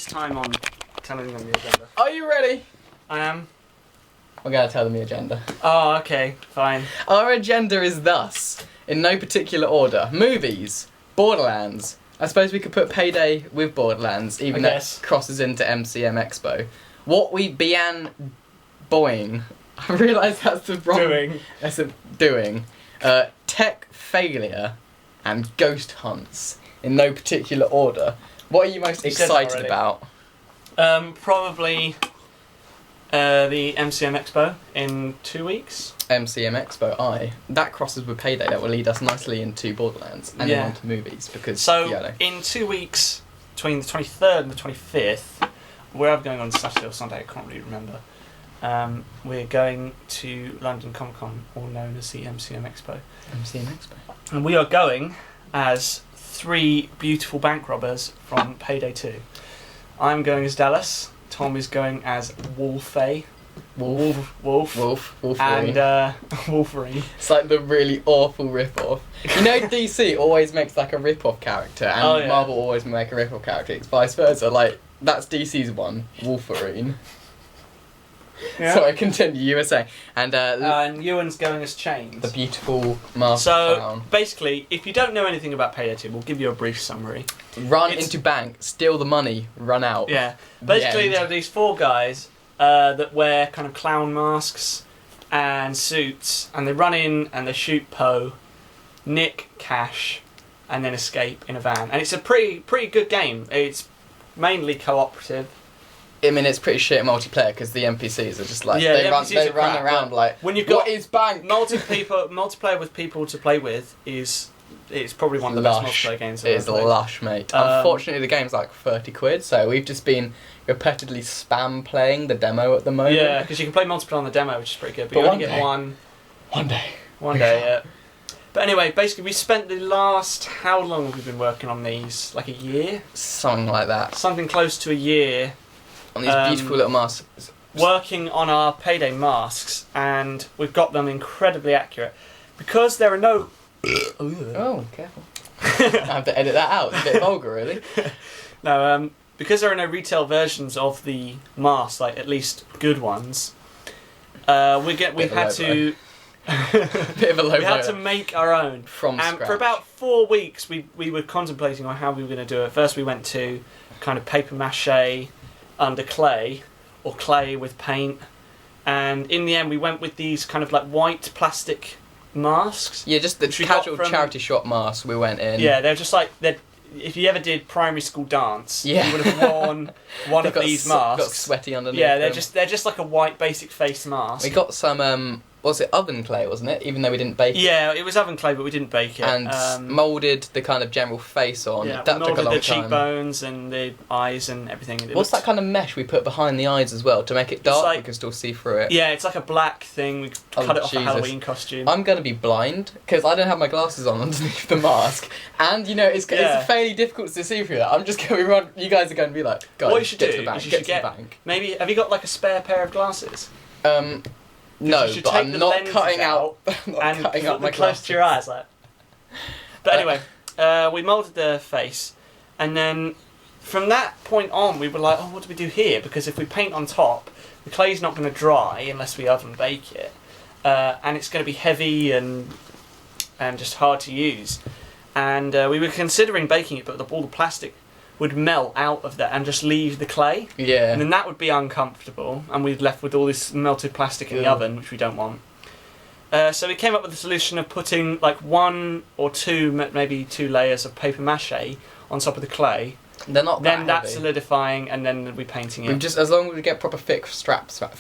waste time on telling them the agenda. Are you ready? I am. We're going to tell them the agenda. Oh, okay, fine. Our agenda is thus, in no particular order. Movies, Borderlands. I suppose we could put Payday with Borderlands, even though it crosses into MCM Expo. What-we-bean-dooin. I realise that's the wrong... Doing. That's a doing. Tech failure and ghost hunts, in no particular order. What are you most excited about? Probably the MCM Expo in 2 weeks. MCM Expo, aye. That crosses with Payday. That will lead us nicely into Borderlands and then on to movies. Because in 2 weeks, between the 23rd and the 25th, where I'm going on Saturday or Sunday, I can't really remember. We're going to London Comic Con, all known as the MCM Expo. MCM Expo. And we are going as 3 beautiful bank robbers from Payday 2. I'm going as Dallas. Tom is going as Wolfie. Wolverine. And Wolverine. It's like the really awful rip-off. You know DC always makes like a rip-off character, and Marvel always make a rip-off character. It's vice versa. Like, that's DC's one, Wolverine. Yeah. So I continue, you were saying. And Ewan's going as Chains. The beautiful masked clown. Basically, if you don't know anything about Payday 2, we'll give you a brief summary. Run into bank, steal the money, run out. Yeah. Basically, there are these 4 guys that wear kind of clown masks and suits, and they run in and they shoot Poe, nick cash, and then escape in a van. And it's a pretty good game. It's mainly cooperative. I mean, it's pretty shit multiplayer because the NPCs are just like they run around like. When you've got what is bank? multiplayer with people to play with it's probably one of the best multiplayer games. It is lush, mate. Unfortunately, the game's like £30, so we've just been repetitively spam playing the demo at the moment. Yeah, because you can play multiplayer on the demo, which is pretty good. But you only get one. One day. Yeah. But anyway, basically, we spent the last... How long have we been working on these? Like a year? Something like that. Something close to a year. On these beautiful little masks. Working on our Payday masks, and we've got them incredibly accurate. Because there are no... Oh, careful. I have to edit that out. It's a bit vulgar, really. No, because there are no retail versions of the masks, like at least good ones, we've had to... Bit of a low we had to make our own from scratch. For about 4 weeks we were contemplating on how we were going to do it. First we went to kind of paper mache under clay, or clay with paint, and in the end we went with these kind of like white plastic masks. Yeah, just the casual charity shop masks we went in. Yeah, they're just like, if you ever did primary school dance, you would have worn one of these masks. Got sweaty underneath. Yeah, they're just like a white basic face mask. We got some was it oven clay, wasn't it? Even though we didn't bake it. Yeah, it was oven clay, but we didn't bake it. And moulded the kind of general face on. Yeah, that took a long the time. cheekbones and the eyes and everything. What's that kind of mesh we put behind the eyes as well to make it dark? Like, we can still see through it. Yeah, it's like a black thing. We cut it off a Halloween costume. I'm going to be blind because I don't have my glasses on underneath the mask, and you know it's fairly difficult to see through that. I'm just going to be run. You guys are going to be like, guys, what you should get do to the bank. is you Get should to the bank. Maybe have you got like a spare pair of glasses? No, but I'm not cutting out. And cutting out my close to your eyes, like. But anyway, we moulded the face, and then from that point on, we were like, "Oh, what do we do here?" Because if we paint on top, the clay's not going to dry unless we oven bake it, and it's going to be heavy and just hard to use. And we were considering baking it, but all the plastic would melt out of that and just leave the clay. Yeah. And then that would be uncomfortable, and we'd left with all this melted plastic in the oven, which we don't want. So we came up with the solution of putting like 1 or 2, maybe 2 layers of paper mache on top of the clay. They're not that Then that's solidifying, and then we're painting it. Just as long as we get proper thick straps around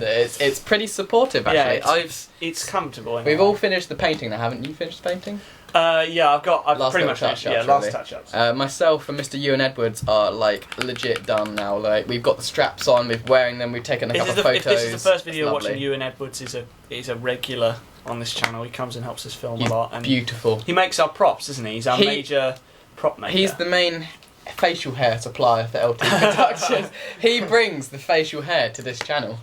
it, it's pretty supportive actually. Yeah, it's comfortable. We've all finished the painting now, haven't you? Finished the painting? Yeah, I've pretty much touch-ups. Yeah, last touch-ups. Myself and Mr. Ewan Edwards are like legit done now. Like we've got the straps on, we're wearing them, we've taken a couple of photos. If this is the first video watching, Ewan Edwards is a regular on this channel. He comes and helps us film a lot. And beautiful. He makes our props, isn't he? He's our major prop maker. He's the main facial hair supplier for LT Productions. He brings the facial hair to this channel.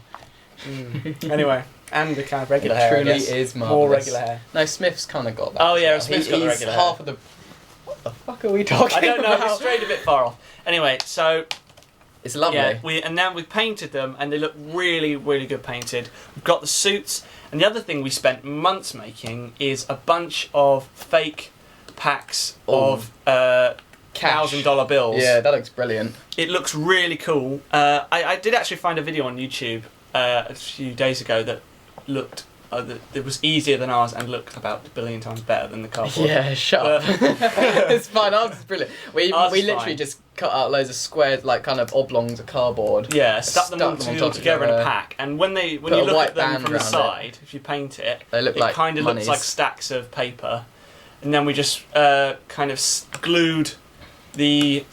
Anyway, and the kind of regular hair. It truly is marvellous. More regular hair. No, Smith's kind of got that. Oh yeah, Smith's got the regular hair. Half of the the fuck are we talking about? I don't know. We strayed a bit far off. Anyway, so it's lovely. Yeah, and now we've painted them, and they look really, really good painted. We've got the suits, and the other thing we spent months making is a bunch of fake packs of $1,000 bills. Yeah, that looks brilliant. It looks really cool. I did actually find a video on YouTube a few days ago that looked. It was easier than ours and looked about a billion times better than the cardboard. Yeah, shut up. It's fine, ours is brilliant. We literally just cut out loads of squares, like kind of oblongs of cardboard. Yeah, stuck them all together in a pack. And when you look at them from the side, if you paint it, they look like kind of looks like stacks of paper. And then we just kind of glued the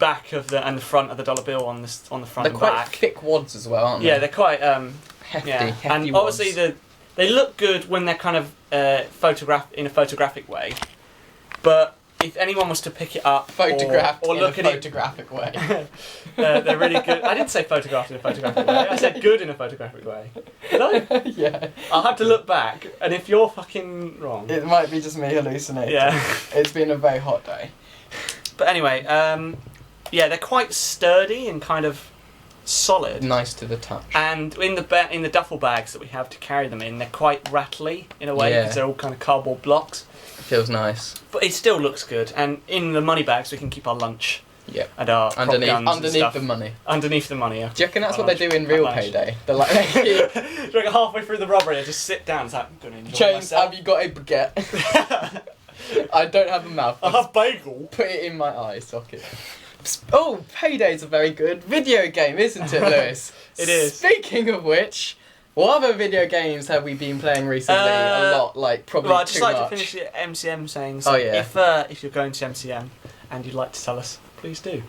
back of and the front of the dollar bill on the front and back. They're quite thick wads as well, aren't they? Yeah, they're quite hefty. yeah. Hefty and wads. obviously they look good when they're kind of in a photographic way, but if anyone was to pick it up or look at photographic way, they're really good. I didn't say photographed in a photographic way. I said good in a photographic way. Did I? Yeah. I'll have to look back, and if you're fucking wrong, it might be just me hallucinating. Yeah. It's been a very hot day. But anyway, yeah, they're quite sturdy and kind of solid. Nice to the touch. And in the duffel bags that we have to carry them in, they're quite rattly in a way because they're all kind of cardboard blocks. It feels nice. But it still looks good. And in the money bags, we can keep our lunch. Yeah. And our underneath the money. Underneath the money. Yeah. Do you reckon that's what they do in real payday? They're like, do you reckon halfway through the robbery, I just sit down. It's like, I'm gonna enjoy James, myself. have you got a baguette? I don't have a mouth. I have bagel. Put it in my eye socket. Oh, Payday's a very good video game, isn't it, Lewis? It is. Speaking of which, what other video games have we been playing recently? A lot, like probably I'd just too like much. to finish the MCM saying, so if you're going to MCM and you'd like to tell us, please do.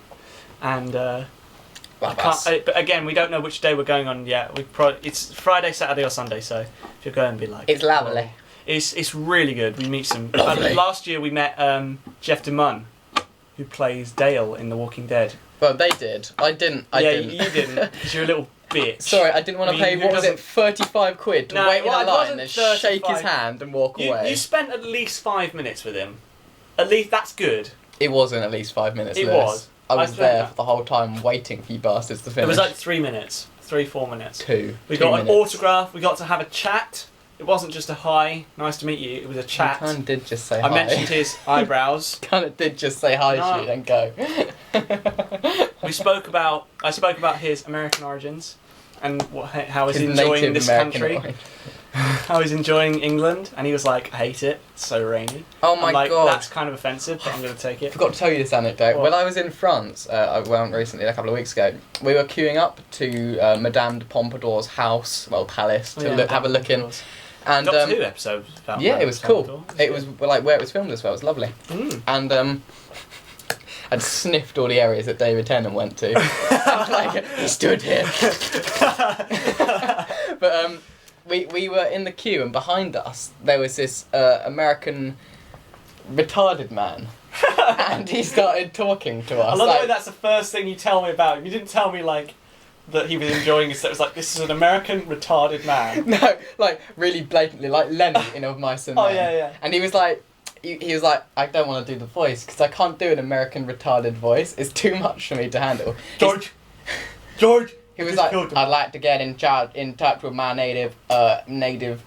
And but again, we don't know which day we're going on yet. It's Friday, Saturday, or Sunday. So if you're going, be like, it's lovely. It's really good. We meet some. Lovely. Last year we met Jeff DeMunn, who plays Dale in The Walking Dead. Well, they did. I didn't. You didn't, because you're a little bitch. Sorry, I didn't want to pay, what was it, 35 quid to wait in a line and 35. shake his hand and walk away. You spent at least 5 minutes with him. At least, that's good. It wasn't at least 5 minutes, It Lewis. was. I was there for the whole time waiting for you bastards to finish. It was like 3 minutes. 3-4 minutes. We 2 got minutes. an autograph, we got to have a chat. It wasn't just a hi, nice to meet you, it was a chat. You kind of did just say hi. I mentioned his eyebrows. Kind of did just say hi to you and go. I spoke about his American origins and how he's His enjoying native this American country. origin. How he's enjoying England, and he was like, I hate it, it's so rainy. Oh my I'm like, god. that's kind of offensive, but I'm going to take I it. forgot to tell you this anecdote. What? When I was in France, I went recently, a couple of weeks ago, we were queuing up to Madame de Pompadour's house, palace, to have a look in. And Doctor Who episode about yeah, it was cool. Pompadour. It was like where it was filmed as well. It was lovely. And I'd sniffed all the areas that David Tennant went to. And, like, he stood here. But we were in the queue, and behind us there was this American retarded man. And he started talking to us. I love the way that's the first thing you tell me about him. You didn't tell me, like, that he was enjoying his... It was like, this is an American retarded man. No, like, really blatantly, like Lenny in Of Mice and Men. Oh, yeah. And he was like... He was like, I don't want to do the voice, because I can't do an American retarded voice. It's too much for me to handle. George! He was like, I'd like to get in touch with my native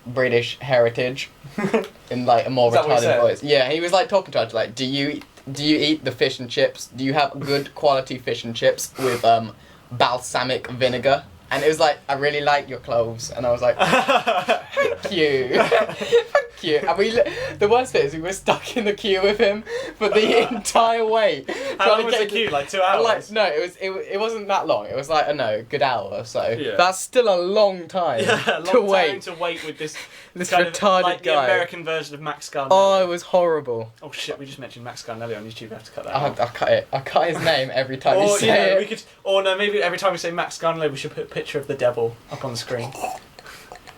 British heritage. In like a more retarded voice. Yeah, he was like talking to us like, do you eat the fish and chips? Do you have good quality fish and chips with balsamic vinegar? And it was like, I really like your clothes. And I was like, thank you. Thank you. And the worst bit is we were stuck in the queue with him for the entire wait. How long was the queue? Like 2 hours? Like, no, it wasn't that long. It was like, a good hour or so. Yeah. That's still a long time to wait with this retarded like guy. The American version of Max Scarnelli. Oh, it was horrible. Oh shit, we just mentioned Max Scarnelli on YouTube. We have to cut that I cut it. I cut his name every time you say it. We could, or no, maybe every time we say Max Scarnelli, we should put a picture of the devil up on the screen.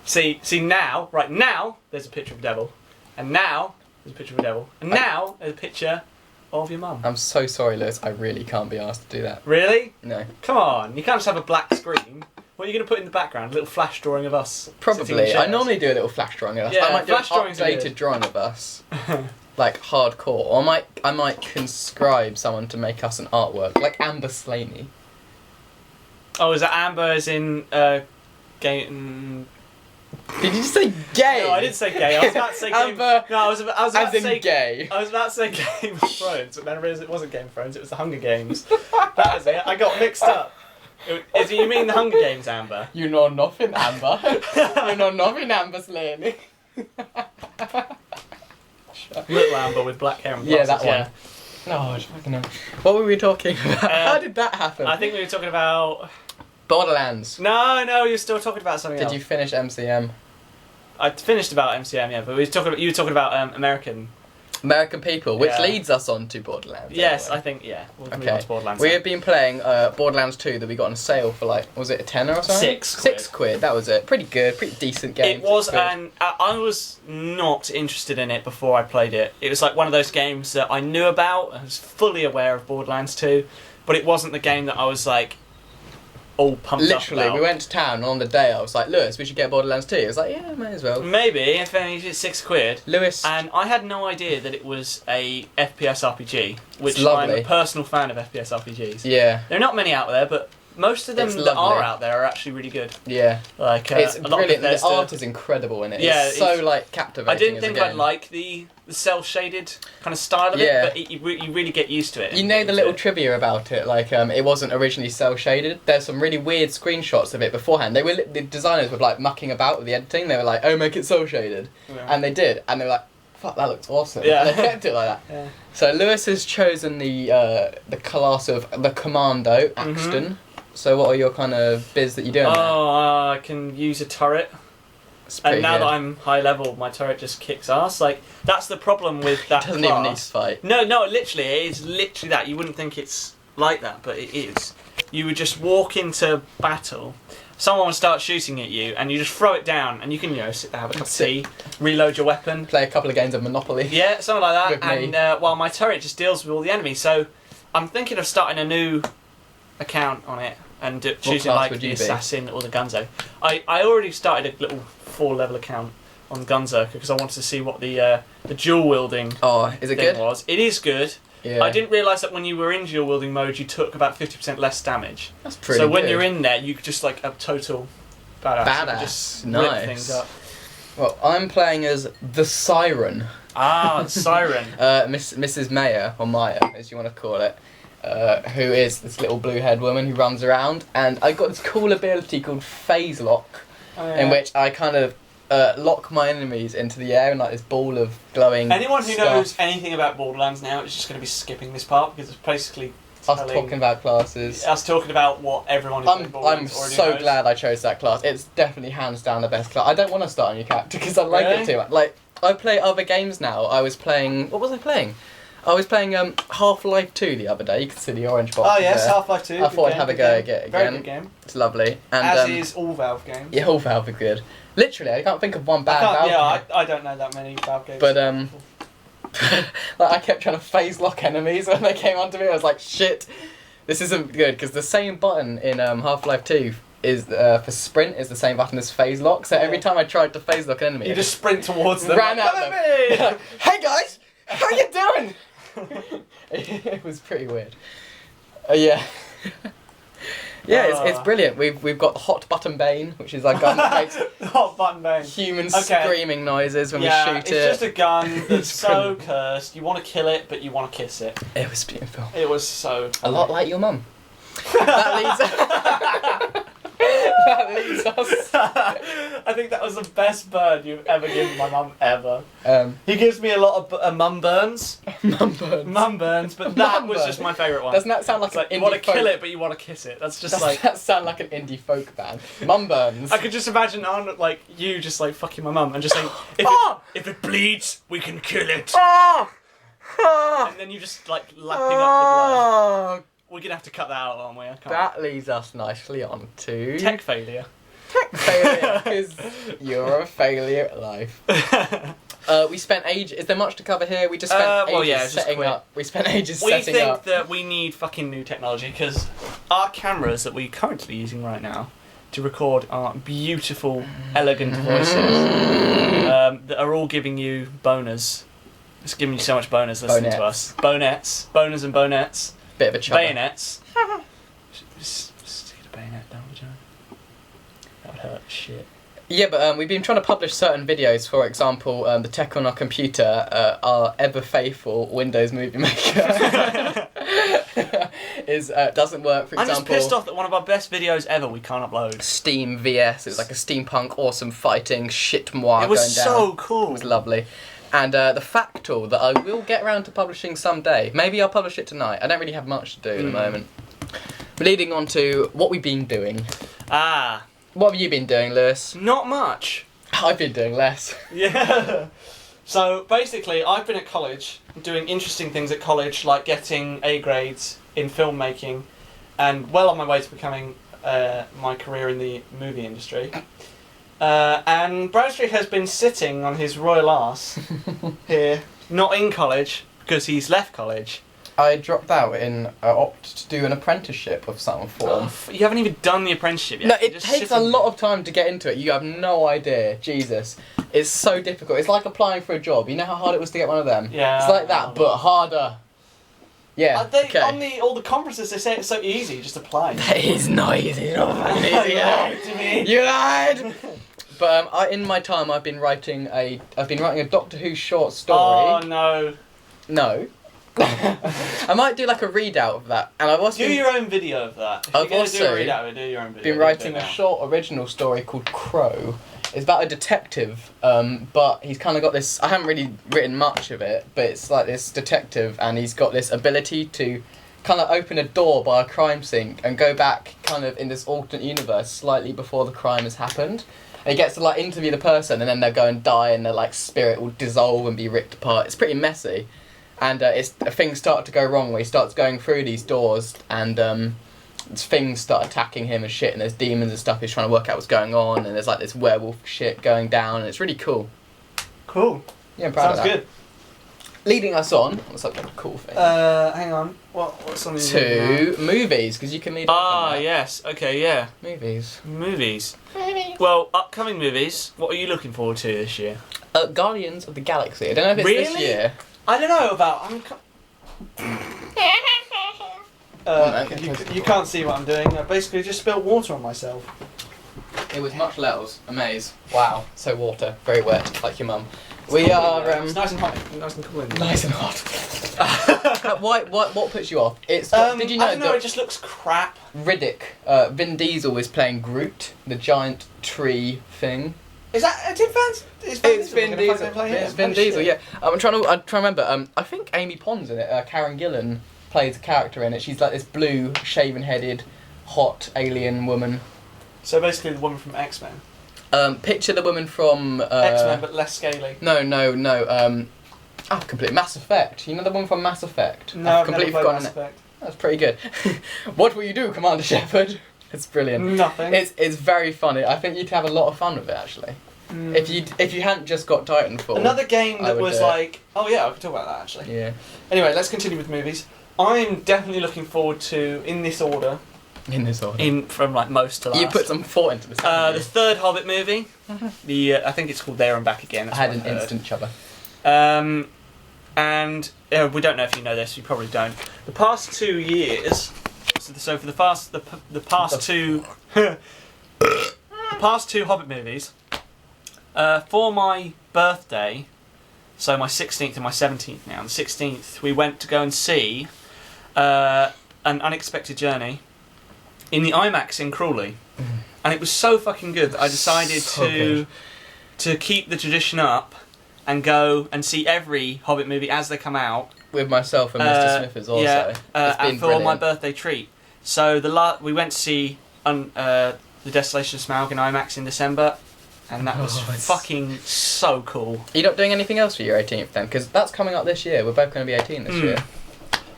See now, right now, there's a picture of the devil. And now, there's a picture of a devil. And now, there's a picture of your mum. I'm so sorry, Lewis. I really can't be asked to do that. Really? No. Come on, you can't just have a black screen. What are you going to put in the background? A little flash drawing of us? Probably. I normally do a little flash drawing of us. Yeah, I might do an flash drawings are updated good. drawing of us. like hardcore, or I might conscribe someone to make us an artwork, like Amber Slaney. Oh, is that Amber as in game? Did you say gay? No, I didn't say gay. I was about to say Game. Amber. No, I was about As to in say gay. I was about to say Game of Thrones, but then I realised it wasn't Game of Thrones. It was the Hunger Games. That was it. I got mixed up. You mean the Hunger Games, Amber? You know nothing, Amber. You know nothing, Amber Slaney. Little Amber with black hair and glasses. Yeah, that one. Oh, fucking hell. What were we talking about? How did that happen? I think we were talking about... Borderlands. No, you're still talking about something else. Did you finish MCM? I finished about MCM, yeah, but you were talking about American people, which Yeah. leads us on to Borderlands. Yes, anyway. I think, yeah. We'll move Okay. on to Borderlands. We now. have been playing Borderlands 2 that we got on sale for like, was it a tenner or something? £6, that was it. Pretty good, pretty decent game. It was, £6. and I was not interested in it before I played it. It was like one of those games that I knew about, I was fully aware of Borderlands 2, but it wasn't the game that I was like, all pumped Literally, up about. we went to town and on the day I was like, Lewis, we should get Borderlands 2. He was like, yeah, may as well. Maybe, if only it's £6. Lewis. And I had no idea that it was a FPS RPG, which It's I'm lovely. a personal fan of FPS RPGs. Yeah, There are not many out there, but most of them It's that lovely. are out there are actually really good. yeah. Like It's a lot brilliant. Of The art is incredible in it. Yeah, it's so it's- like captivating. I didn't as a think game. I'd like the cel-shaded kind of style of Yeah. it, but you really get used to it. You and know get the into little it. trivia about it, like it wasn't originally cel shaded. There's some really weird screenshots of it beforehand. The designers were like mucking about with the editing. They were like, "Oh, make it cel shaded," Yeah. and they did, and they were like, "Fuck, that looks awesome." Yeah. And they kept it like that. Yeah. So Lewis has chosen the class of the Commando Axton. So what are your kind of biz that you're doing? I can use a turret. It's pretty And now good. that I'm high level, my turret just kicks ass. Like, that's the problem with that doesn't class. even need to fight. No, literally, it is literally that. You wouldn't think it's like that, but it is. You would just walk into battle, someone would start shooting at you, and you just throw it down, and you can, sit there, have a cup of tea, reload your weapon. Play a couple of games of Monopoly. Yeah, something like With that. me. And while my turret just deals with all the enemies. So I'm thinking of starting a new account on it and choosing class like would the you be? assassin or the gunzo. I already started a little 4-level account on Gunzerker because I wanted to see what the dual wielding Oh, is it thing good? was. It is good. Yeah. I didn't realise that when you were in dual wielding mode you took about 50% less damage. That's pretty So when good. you're in there you could just like a total badass. You could Badass. just Nice. rip things up. Well, I'm playing as the Siren. Ah, Siren. Mrs. Mayer, or Maya, as you want to call it, who is this little blue-haired woman who runs around, and I got this cool ability called Phase Lock, in which I kind of lock my enemies into the air in like this ball of glowing Anyone who stuff. knows anything about Borderlands now is just going to be skipping this part because it's basically Us talking about classes. us talking about what everyone who's playing I'm Borderlands already so knows. glad I chose that class. It's definitely hands down the best class. I don't want to start a new character because I like Really? it too much. Like, I play other games now. I was playing... What was I playing? I was playing Half-Life 2 the other day. You can see the orange box. Oh yes, there. Half-Life 2. I good thought I'd game, have a good go game. at it Very again. good game. It's lovely. And, As is all Valve games. yeah, all Valve are good. Literally, I can't think of one bad Valve game. I don't know that many Valve games. But, like, I kept trying to phase lock enemies when they came onto me. I was like, shit, this isn't good. Because the same button in Half-Life 2 is for sprint is the same button as phase lock. So every time I tried to phase lock an enemy, you I just sprint towards them. ran at Come them. at me! Like, hey guys, how you doing? It was pretty weird. Yeah. Yeah, it's brilliant. We've got Hot Button Bane, which is our gun that makes Hot button bang. human Okay. screaming noises when we Yeah, shoot it's it. just a gun that's It's so cursed. You want to kill it, but you want to kiss it. It was beautiful. It was so. A lot like your mum. That leads. That leads us. I think that was the best burn you've ever given my mum ever. Um, He gives me a lot of mum burns. mum burns. Mum burns, but that Mum was burn. just my favourite one. Doesn't that sound like It's like an you want to indie folk? kill it, but you want to kiss it. That's just Doesn't like. that sound like an indie folk band? Mum burns. I could just imagine on like you just like fucking my mum and just saying, if it bleeds, we can kill it. And then you just like lapping up the blood. We're gonna have to cut that out, aren't we? I can't. That leads us nicely on to Tech failure. Tech failure, because you're a failure at life. We spent ages. Is there much to cover here? We just spent ages just setting quick. up. We spent ages We setting think up. that we need fucking new technology because our cameras that we're currently using right now to record our beautiful, elegant voices that are all giving you boners It's giving you so much boners listening to us. Bonets. Boners and bonettes. Bit of a chubber. Bayonets. Stick a bayonet down the vagina. That would hurt shit. Yeah, but we've been trying to publish certain videos. For example, the tech on our computer, our ever faithful Windows Movie Maker doesn't work. For example, I'm just pissed off that one of our best videos ever we can't upload. Steam VS. It was like a steampunk, awesome fighting shit moi. It was going down. so cool. It was lovely. And the Factual that I will get around to publishing someday. Maybe I'll publish it tonight. I don't really have much to do at the moment. Leading on to what we've been doing. Ah. What have you been doing, Lewis? Not much. I've been doing less. Yeah. So basically, I've been at college doing interesting things at college, like getting A grades in filmmaking, and well on my way to becoming my career in the movie industry. And Bradstreet has been sitting on his royal arse here, not in college, because he's left college. I dropped out in opt to do an apprenticeship of some form. You haven't even done the apprenticeship yet. No, it takes a lot of time to get into it. You have no idea. Jesus. It's so difficult. It's like applying for a job. You know how hard it was to get one of them? Yeah. It's like that, but harder. Yeah, okay. On all the conferences, they say it's so easy, just apply. It is not easy. It's not fucking easy. You lied to me. You lied! But in my time, I've been writing a Doctor Who short story. Oh, no. No. I might do like a readout of that, and I've also do your own video of that. If I've you're also do a readout, do your own video. been writing a short original story called Crow. It's about a detective, but he's kind of got this. I haven't really written much of it, but it's like this detective, and he's got this ability to kind of open a door by a crime scene and go back, kind of in this alternate universe, slightly before the crime has happened. And he gets to like interview the person, and then they'll go and die, and their like spirit will dissolve and be ripped apart. It's pretty messy. And things start to go wrong where he starts going through these doors, and things start attacking him and shit, and there's demons and stuff. He's trying to work out what's going on, and there's like this werewolf shit going down, and it's really cool. Cool. Yeah, I'm proud of that. Sounds good. Leading us on, what's like a cool thing? Hang on. What's on the to movies, because you can lead. Ah, yes. Okay, yeah. Movies. Well, upcoming movies. What are you looking forward to this year? Guardians of the Galaxy. I don't know if it's this year. I don't know about. You can't see what I'm doing. I basically just spilled water on myself. It was much levels. Amaze. Wow. So water. Very wet, like your mum. We are. It's nice and hot. Nice and cool in there. Nice and hot. What puts you off? It's. Did you know? I don't know. It just looks crap. Riddick. Vin Diesel is playing Groot, the giant tree thing. Is that It's Vin Diesel. It's Vin Diesel. Yeah. I'm trying to remember. I think Amy Pond's in it. Karen Gillan plays a character in it. She's like this blue, shaven-headed, hot alien woman. So basically, the woman from X-Men. Picture the woman from X-Men, but less scaly. No. I've completely Mass Effect. You know the one from Mass Effect? No, I've completely forgotten Mass Effect. That's pretty good. What will you do, Commander Shepard? It's brilliant. Nothing. It's very funny. I think you'd have a lot of fun with it actually. If you hadn't just got Titanfall. Another game that was like, oh yeah, I could talk about that actually. Yeah. Anyway, let's continue with movies. I'm definitely looking forward to, in this order. From like most to last. You put some thought into this. The third Hobbit movie. I think it's called There and Back Again. I had an instant chubber. And we don't know if you know this. You probably don't. The past 2 years. So for the past two past two Hobbit movies. For my birthday, so my 16th and my 17th now. On the 16th, we went to go and see An Unexpected Journey in the IMAX in Crawley, and it was so fucking good that I decided to keep the tradition up and go and see every Hobbit movie as they come out. With myself and Mr. Smithers also. Yeah, and for my birthday treat. So we went to see The Desolation of Smaug in IMAX in December, and that was fucking so cool. Are you not doing anything else for your 18th then? Because that's coming up this year. We're both going to be 18 this year.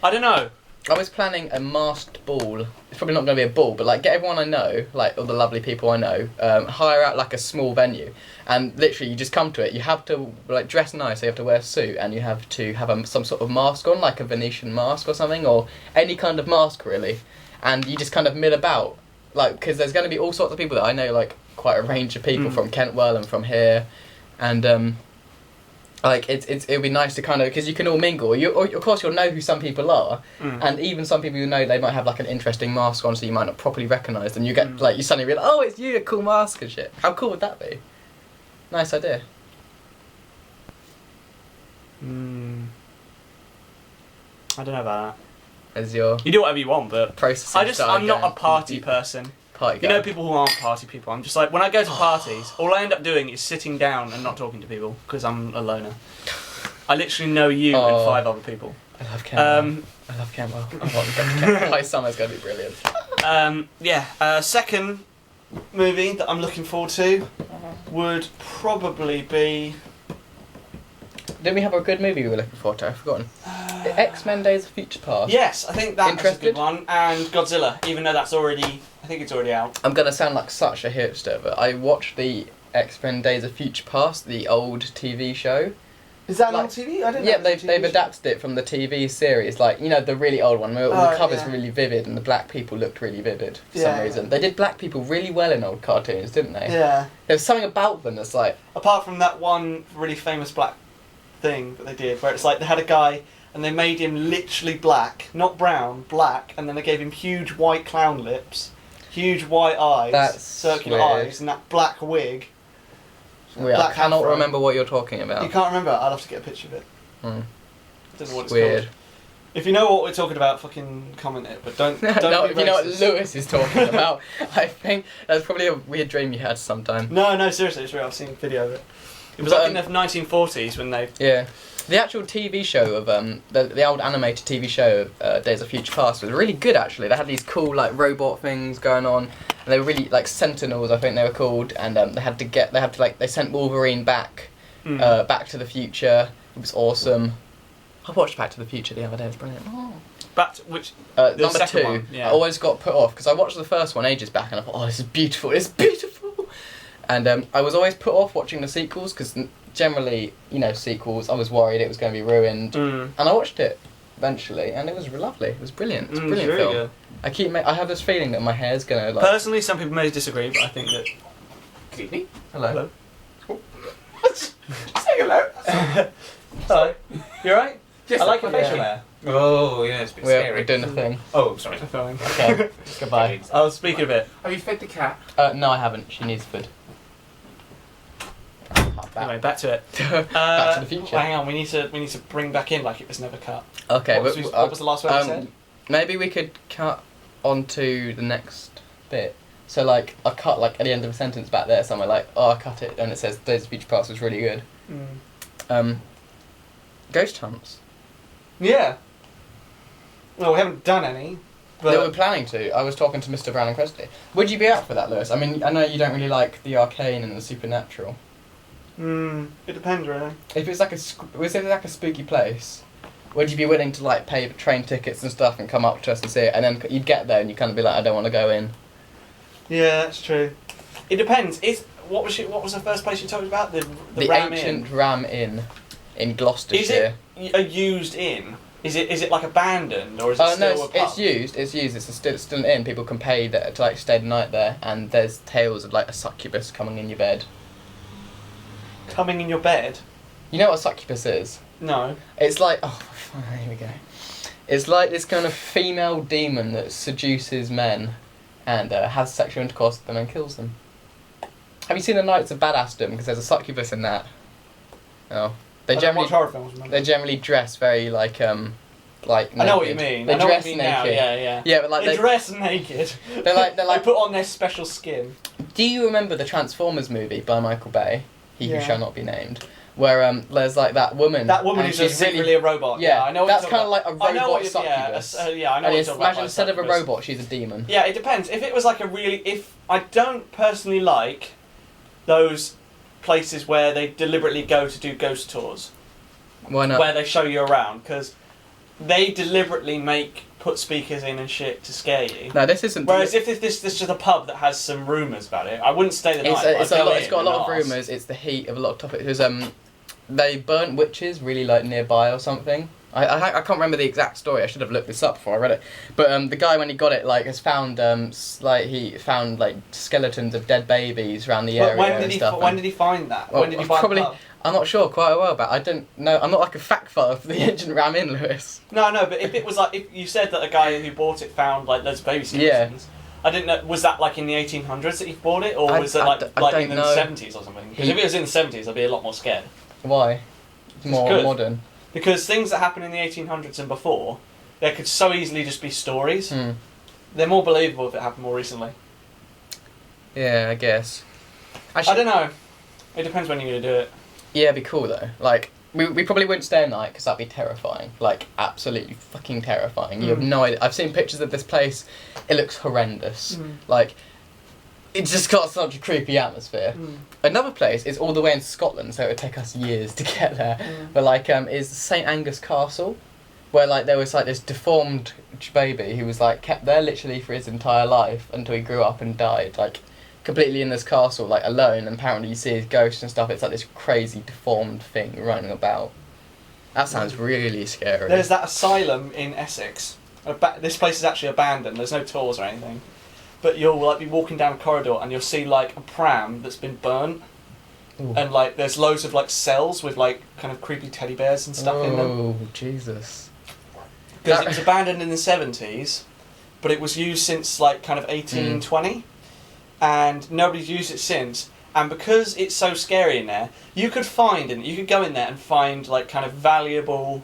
I don't know. I was planning a masked ball. It's probably not going to be a ball, but like get everyone I know, like all the lovely people I know, hire out like a small venue, and literally you just come to it. You have to like dress nice. So you have to wear a suit, and you have to have some sort of mask on, like a Venetian mask or something, or any kind of mask really. And you just kind of mill about, like because there's going to be all sorts of people that I know, like quite a range of people from Kentwell and from here, and Like it'll be nice to kind of, because you can all mingle. Of course you'll know who some people are, and even some people you know, they might have like an interesting mask on, so you might not properly recognise them. You get like, you suddenly realize, oh, it's you, a cool mask and shit. How cool would that be? Nice idea. I don't know about that. As your You do whatever you want, but processing I'm not a party person. Party guy. You know people who aren't party people. I'm just like, when I go to parties, all I end up doing is sitting down and not talking to people because I'm a loner. I literally know you and 5 other people. I love Campbell. I love Campbell. I want to go to Campbell. My summer's going to be brilliant. Second movie that I'm looking forward to would probably be... Didn't we have a good movie we were looking forward to? I've forgotten. X-Men Days of Future Past. Yes, I think that's a good one. And Godzilla, even though that's already... I think it's already out. I'm going to sound like such a hipster, but I watched the X-Men Days of Future Past, the old TV show. Is that on TV? I didn't know. Yeah, they've adapted it from the TV series, like, you know, the really old one where all the cover's really vivid and the black people looked really vivid for some reason. They did black people really well in old cartoons, didn't they? Yeah. There's something about them that's like... Apart from that one really famous black thing that they did, where it's like they had a guy and they made him literally black, not brown, black, and then they gave him huge white clown lips, huge white eyes, circular eyes, and that black wig. Weird. I cannot remember what you're talking about. You can't remember? I'll have to get a picture of it. I don't know what it's weird. called. If you know what we're talking about, fucking comment it, but don't no, be if you know what racist. Lewis is talking about, I think that's probably a weird dream you had sometime. No, seriously, it's real. I've seen a video of it. It was like in the 1940s when they... Yeah. The actual TV show of, the old animated TV show of Days of Future Past was really good, actually. They had these cool, like, robot things going on, and they were really, like, Sentinels, I think they were called, and they sent Wolverine back to the future. It was awesome. I watched Back to the Future the other day, it was brilliant. Back to which? Number 2. One, yeah. I always got put off, because I watched the first one ages back, and I thought, oh, this is beautiful, it's beautiful! And I was always put off watching the sequels, because generally, you know, sequels, I was worried it was going to be ruined. And I watched it eventually, and it was lovely. It was brilliant. It's a brilliant really film. Good. I have this feeling that my hair's going to, like... Personally, some people may disagree, but I think that... Good evening. Hello. Say hello. Hello. You alright? I like your facial hair. Oh, yeah, it's a bit scary. We're doing a thing. Oh, sorry. Okay, goodbye. Oh, speaking of it. Have you fed the cat? No, I haven't. She needs food. Anyway, back to it. Back to the Future. Hang on, we need to bring back in like it was never cut. Okay, what was the last word you said? Maybe we could cut onto the next bit. So, like, I cut, like, at the end of a sentence back there somewhere, like, oh, I cut it, and it says Days of Future Past was really good. Ghost hunts. Yeah. Well, we haven't done any. But They were planning to. I was talking to Mr. Brown and Cresty. Would you be up for that, Lewis? I mean, I know you don't really like the arcane and the supernatural. it depends, really. If it's like a spooky place, would you be willing to, like, pay for train tickets and stuff and come up to us and see it, and then you'd get there and you'd kind of be like, I don't want to go in? Yeah, that's true. It depends. What was the first place you talked about? The Ram ancient Inn. Ram Inn in Gloucestershire. Is it a used inn? Is it like abandoned, or is it still a pub? It's used. It's still an inn. People can pay to, like, stay the night there, and there's tales of, like, a succubus coming in your bed. Coming in your bed? You know what a succubus is? No. It's like, here we go. It's like this kind of female demon that seduces men and has sexual intercourse with them and kills them. Have you seen the Knights of Badassdom? Because there's a succubus in that. Oh, I don't watch horror films. They generally dress very like naked. I know what you mean. They dress naked. Now, yeah. Yeah, but like they dress naked. They're like they put on their special skin. Do you remember the Transformers movie by Michael Bay? He Who Shall Not Be Named. Where there's like that woman. That woman who's secretly a robot. Yeah, I know. That's kind of like a robot succubus. I know. Imagine instead of a robot, she's a demon. Yeah, it depends. If it was like if I don't personally like those places where they deliberately go to do ghost tours. Why not? Where they show you around, because they deliberately put speakers in and shit to scare you. No, this isn't. Whereas if this is just a pub that has some rumours about it, I wouldn't stay the night. It's got a lot of rumours. It's the heat of a lot of topics. There's they burnt witches really like nearby or something. I can't remember the exact story. I should have looked this up before I read it. But the guy, when he got it, like, has found he found like skeletons of dead babies around the area when and stuff. When did he find that? Well, when did he find probably, the pub? I'm not sure quite a while back. I don't know. I'm not like a fact file for the Ancient Ram Inn, Lewis. No, but if it was like, if you said that a guy who bought it found like loads of baby skeletons, I didn't know. Was that like in the 1800s that he bought it, or was it like in the 70s or something? Because if it was in the 70s, I'd be a lot more scared. Why? It's more modern. Because things that happened in the 1800s and before, there could so easily just be stories. They're more believable if it happened more recently. Yeah, I guess. I don't know. It depends when you're going to do it. Yeah, it'd be cool though. Like, we probably wouldn't stay at night because that'd be terrifying. Like, absolutely fucking terrifying. You have no idea. I've seen pictures of this place. It looks horrendous. Like, it's just got such a creepy atmosphere. Another place is all the way in Scotland, so it would take us years to get there. But like, is St Angus Castle, where like there was like this deformed baby who was like kept there literally for his entire life until he grew up and died. Like, completely in this castle, like alone. And apparently you see his ghost and stuff. It's like this crazy deformed thing running about. That sounds really scary. There's that asylum in Essex. This place is actually abandoned. There's no tours or anything. But you'll like be walking down a corridor and you'll see like a pram that's been burnt. And like there's loads of like cells with like kind of creepy teddy bears and stuff in them. Oh, Jesus. Because it was abandoned in the 70s, but it was used since like kind of 1820, and nobody's used it since. And because it's so scary in there, you could go in there and find like kind of valuable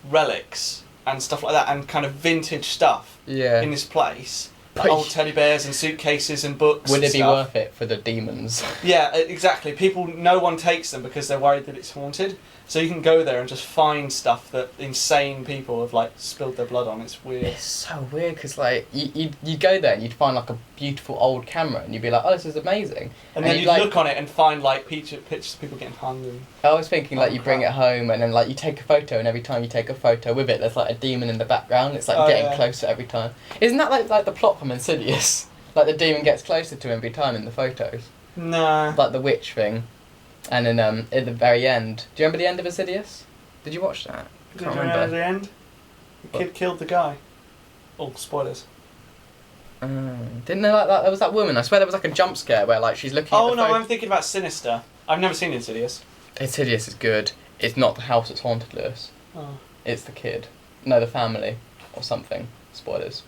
relics and stuff like that, and kind of vintage stuff in this place. Like old teddy bears and suitcases and books. Would it be worth it for the demons? Yeah, exactly. No one takes them because they're worried that it's haunted. So you can go there and just find stuff that insane people have like spilled their blood on. It's weird. It's so weird because like you'd go there and you'd find like a beautiful old camera and you'd be like, oh, this is amazing. And then you'd like, look on it and find like pictures of people getting hung. And I was thinking like you bring it home and then like you take a photo, and every time you take a photo with it, there's like a demon in the background. It's like getting closer every time. Isn't that like the plot from Insidious? Like the demon gets closer to him every time in the photos. No. Like the witch thing. And then at the very end, do you remember the end of Insidious? Did you watch that? I can't remember. At the end, the kid killed the guy. Oh, spoilers. Didn't know like that? There was that woman. I swear there was like a jump scare where like she's looking. Oh no, I'm thinking about Sinister. I've never seen Insidious. Insidious is good. It's not the house that's haunted, Lewis. Oh. It's the kid. No, the family or something. Spoilers.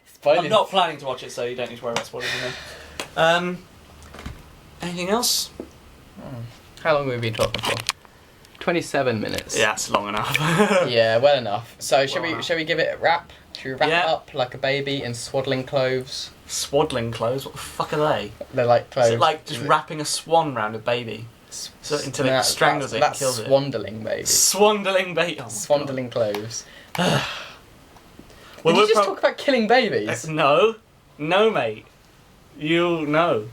Spoilers. I'm not planning to watch it, so you don't need to worry about spoilers with me. Anything else? How long have we been talking for? 27 minutes. Yeah, that's long enough. Yeah, well enough. So shall we give it a wrap? Should we wrap it up like a baby in swaddling clothes? Swaddling clothes? What the fuck are they? They're like clothes. Is it like just wrapping a swan round a baby? So until it strangles it and kills it? That's swandling baby. Swandling baby. Oh, swandling clothes. Did you just talk about killing babies? No, mate. You know.